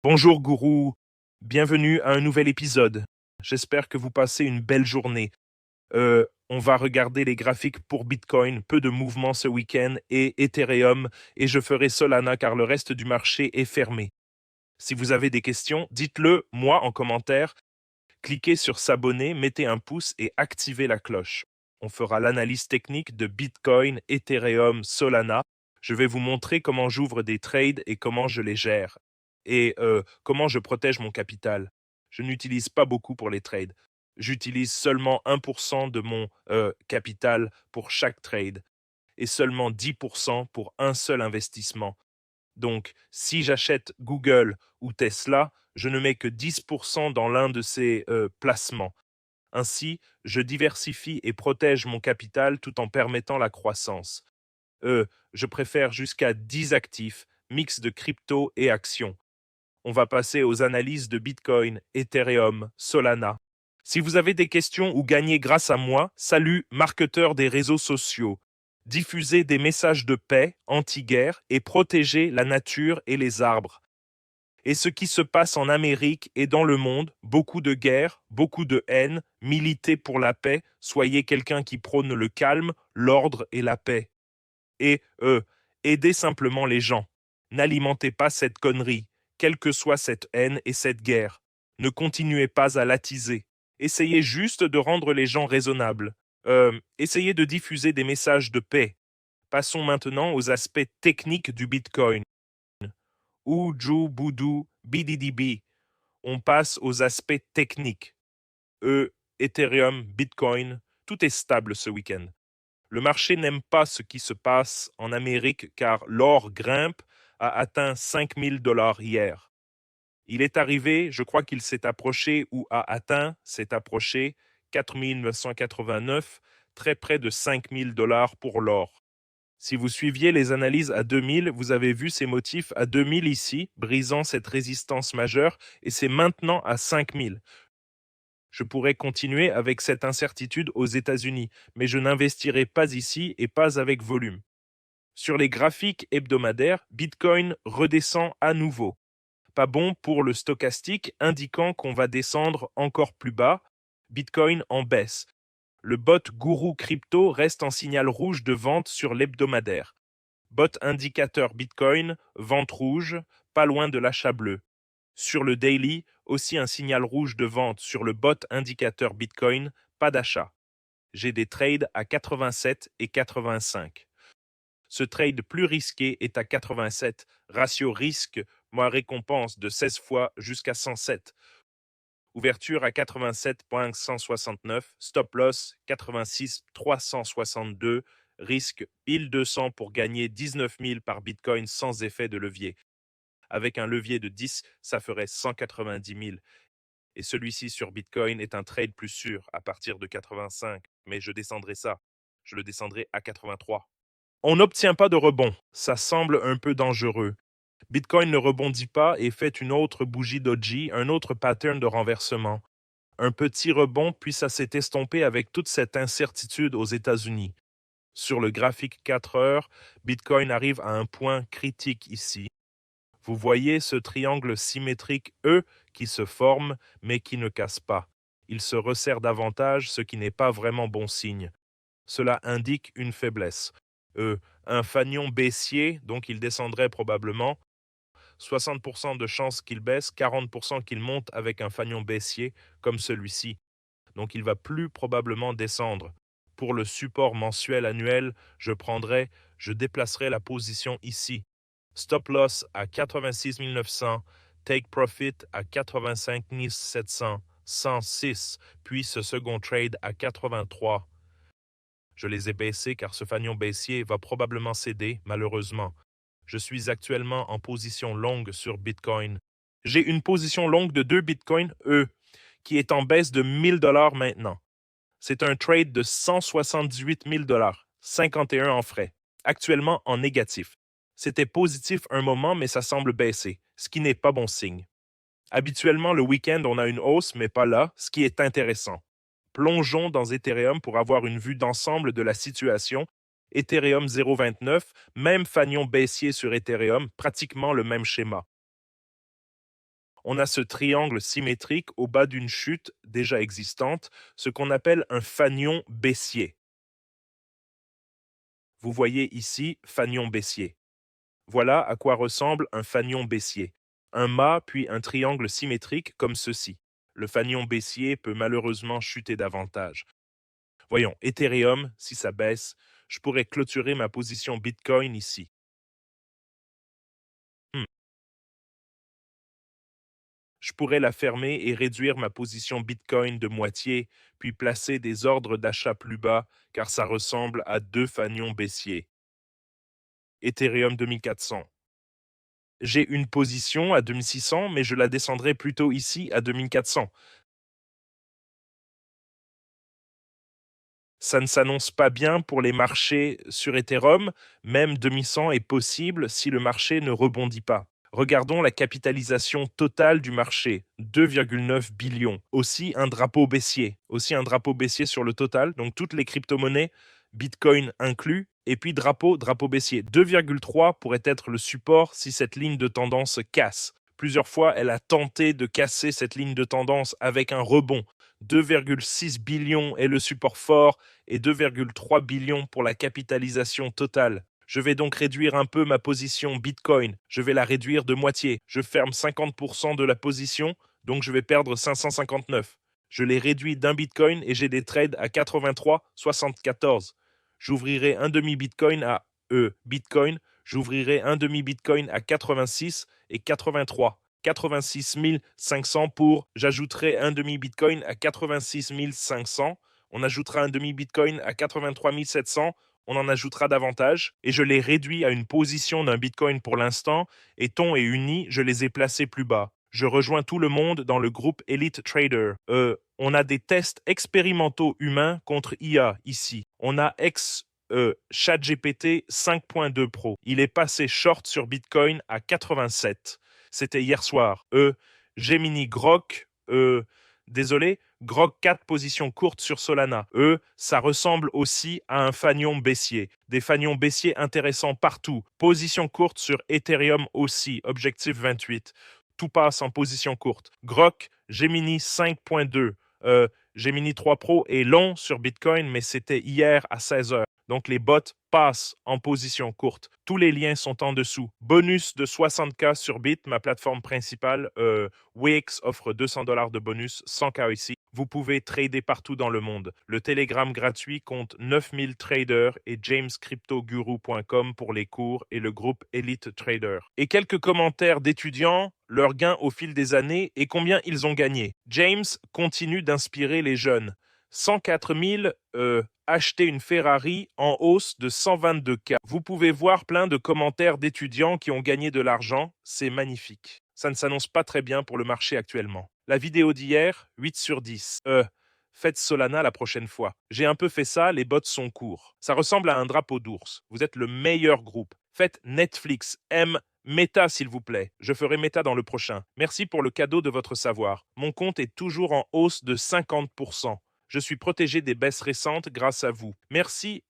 Bonjour gourou, bienvenue à un nouvel épisode. J'espère que vous passez une belle journée. On va regarder les graphiques pour Bitcoin, peu de mouvements ce week-end, et Ethereum, et je ferai Solana car le reste du marché est fermé. Si vous avez des questions, dites-le moi en commentaire. Cliquez sur s'abonner, mettez un pouce et activez la cloche. On fera l'analyse technique de Bitcoin, Ethereum, Solana. Je vais vous montrer comment j'ouvre des trades et comment je les gère. Et comment je protège mon capital. Je n'utilise pas beaucoup pour les trades. J'utilise seulement 1% de mon capital pour chaque trade et seulement 10% pour un seul investissement. Donc, si j'achète Google ou Tesla, je ne mets que 10% dans l'un de ces placements. Ainsi, je diversifie et protège mon capital tout en permettant la croissance. Je préfère jusqu'à 10 actifs, mix de crypto et actions. On va passer aux analyses de Bitcoin, Ethereum, Solana. Si vous avez des questions ou gagnez grâce à moi, salut, marketeur des réseaux sociaux. Diffusez des messages de paix, anti-guerre et protégez la nature et les arbres. Et ce qui se passe en Amérique et dans le monde, beaucoup de guerres, beaucoup de haine, militez pour la paix, soyez quelqu'un qui prône le calme, l'ordre et la paix. Et aidez simplement les gens. N'alimentez pas cette connerie, quelle que soit cette haine et cette guerre. Ne continuez pas à l'attiser. Essayez juste de rendre les gens raisonnables. Essayez de diffuser des messages de paix. Passons maintenant aux aspects techniques du Bitcoin. Uju, Boudou, BDDB. On passe aux aspects techniques. Ethereum, Bitcoin, tout est stable ce week-end. Le marché n'aime pas ce qui se passe en Amérique car l'or grimpe, a atteint 5 000 $ hier. Il est arrivé, je crois qu'il s'est approché ou a atteint, s'est approché 4 989, très près de 5 000 $ pour l'or. Si vous suiviez les analyses à 2000, vous avez vu ces motifs à 2000 ici, brisant cette résistance majeure, et c'est maintenant à 5000. Je pourrais continuer avec cette incertitude aux États-Unis, mais je n'investirai pas ici et pas avec volume. Sur les graphiques hebdomadaires, Bitcoin redescend à nouveau. Pas bon pour le stochastique, indiquant qu'on va descendre encore plus bas. Bitcoin en baisse. Le bot Guru Crypto reste en signal rouge de vente sur l'hebdomadaire. Bot indicateur Bitcoin, vente rouge, pas loin de l'achat bleu. Sur le daily, aussi un signal rouge de vente sur le bot indicateur Bitcoin, pas d'achat. J'ai des trades à 87 et 85. Ce trade plus risqué est à 87, ratio risque, moins récompense de 16 fois jusqu'à 107. Ouverture à 87.169, stop loss 86.362, risque 1200 pour gagner 19 000 par Bitcoin sans effet de levier. Avec un levier de 10, ça ferait 190 000. Et celui-ci sur Bitcoin est un trade plus sûr à partir de 85, mais je descendrai ça. Je le descendrai à 83. On n'obtient pas de rebond, ça semble un peu dangereux. Bitcoin ne rebondit pas et fait une autre bougie doji, un autre pattern de renversement. Un petit rebond puis ça s'est estompé avec toute cette incertitude aux États-Unis. Sur le graphique 4 heures, Bitcoin arrive à un point critique ici. Vous voyez ce triangle symétrique E qui se forme mais qui ne casse pas. Il se resserre davantage, ce qui n'est pas vraiment bon signe. Cela indique une faiblesse. Un fanion baissier, donc il descendrait probablement. 60% de chances qu'il baisse, 40% qu'il monte avec un fanion baissier comme celui-ci. Donc il va plus probablement descendre. Pour le support mensuel annuel, je déplacerai la position ici. Stop loss à 86 900, take profit à 85 700, 106, puis ce second trade à 83. Je les ai baissés car ce fanion baissier va probablement céder, malheureusement. Je suis actuellement en position longue sur Bitcoin. J'ai une position longue de 2 Bitcoin, qui est en baisse de 1000 $ maintenant. C'est un trade de 178 000 $, 51 en frais, actuellement en négatif. C'était positif un moment, mais ça semble baisser, ce qui n'est pas bon signe. Habituellement, le week-end, on a une hausse, mais pas là, ce qui est intéressant. Plongeons dans Ethereum pour avoir une vue d'ensemble de la situation. Ethereum 0.29, même fanion baissier sur Ethereum, pratiquement le même schéma. on a ce triangle symétrique au bas d'une chute déjà existante, ce qu'on appelle un fanion baissier. Vous voyez ici fanion baissier. Voilà à quoi ressemble un fanion baissier. Un mât puis un triangle symétrique comme ceci. Le fanion baissier peut malheureusement chuter davantage. Voyons, Ethereum, si ça baisse, je pourrais clôturer ma position Bitcoin ici. Je pourrais la fermer et réduire ma position Bitcoin de moitié, puis placer des ordres d'achat plus bas, car ça ressemble à deux fanions baissiers. Ethereum 2400. J'ai une position à 2600, mais je la descendrai plutôt ici à 2400. Ça ne s'annonce pas bien pour les marchés sur Ethereum, même 2100 est possible si le marché ne rebondit pas. Regardons la capitalisation totale du marché, 2,9 billions. Aussi un drapeau baissier sur le total, donc toutes les crypto-monnaies, Bitcoin inclus, et puis drapeau baissier. 2,3 pourrait être le support si cette ligne de tendance casse. Plusieurs fois, elle a tenté de casser cette ligne de tendance avec un rebond. 2,6 billions est le support fort et 2,3 billions pour la capitalisation totale. Je vais donc réduire un peu ma position Bitcoin. Je vais la réduire de moitié. Je ferme 50% de la position, donc je vais perdre 559. Je l'ai réduit d'un Bitcoin et j'ai des trades à 83,74. J'ouvrirai un demi-Bitcoin à Bitcoin. J'ouvrirai un demi-Bitcoin à 86 et 83. 86 500 pour, j'ajouterai un demi-Bitcoin à 86 500. On ajoutera un demi-Bitcoin à 83 700. On en ajoutera davantage, et je l'ai réduit à une position d'un Bitcoin pour l'instant, et Ton et Uni, je les ai placés plus bas. Je rejoins tout le monde dans le groupe Elite Trader. On a des tests expérimentaux humains contre IA ici. On a ChatGPT 5.2 Pro. Il est passé short sur Bitcoin à 87. C'était hier soir. Gemini Grok, désolé, Grok 4 position courte sur Solana. Ça ressemble aussi à un fanion baissier. Des fanions baissiers intéressants partout. Position courte sur Ethereum aussi, objectif 28. Tout passe en position courte. Grok, Gemini 5.2. Gemini 3 Pro est long sur Bitcoin, mais c'était hier à 16h. Donc les bots passent en position courte. Tous les liens sont en dessous. Bonus de 60K sur Bit, ma plateforme principale. Wix offre $200 de bonus, 100K ici. Vous pouvez trader partout dans le monde. Le Telegram gratuit compte 9000 traders et jamescryptoguru.com pour les cours et le groupe Elite Trader. Et quelques commentaires d'étudiants, leurs gains au fil des années et combien ils ont gagné. James continue d'inspirer les jeunes. 104 000 acheter une Ferrari en hausse de 122K. Vous pouvez voir plein de commentaires d'étudiants qui ont gagné de l'argent. C'est magnifique. Ça ne s'annonce pas très bien pour le marché actuellement. La vidéo d'hier, 8 sur 10. Faites Solana la prochaine fois. J'ai un peu fait ça, les bots sont courts. Ça ressemble à un drapeau d'ours. Vous êtes le meilleur groupe. Faites Netflix, Meta, s'il vous plaît. Je ferai Meta dans le prochain. Merci pour le cadeau de votre savoir. Mon compte est toujours en hausse de 50%. Je suis protégé des baisses récentes grâce à vous. Merci,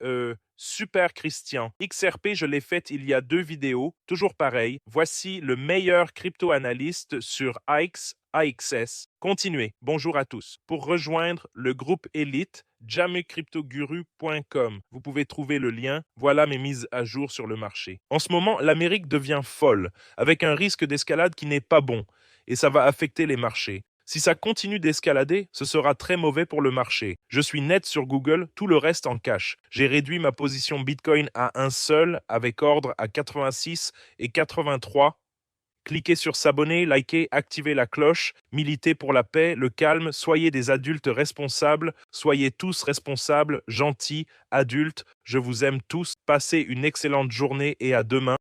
super Christian. XRP, je l'ai faite il y a 2 vidéos. Toujours pareil. Voici le meilleur crypto-analyste sur AXS. Continuez. Bonjour à tous. Pour rejoindre le groupe Elite, jamecryptoguru.com. Vous pouvez trouver le lien. Voilà mes mises à jour sur le marché. En ce moment, l'Amérique devient folle, avec un risque d'escalade qui n'est pas bon. Et ça va affecter les marchés. Si ça continue d'escalader, ce sera très mauvais pour le marché. Je suis net sur Google, tout le reste en cash. J'ai réduit ma position Bitcoin à un seul, avec ordre à 86 et 83. Cliquez sur s'abonner, likez, activez la cloche, militez pour la paix, le calme, soyez des adultes responsables, soyez tous responsables, gentils, adultes, je vous aime tous, passez une excellente journée et à demain.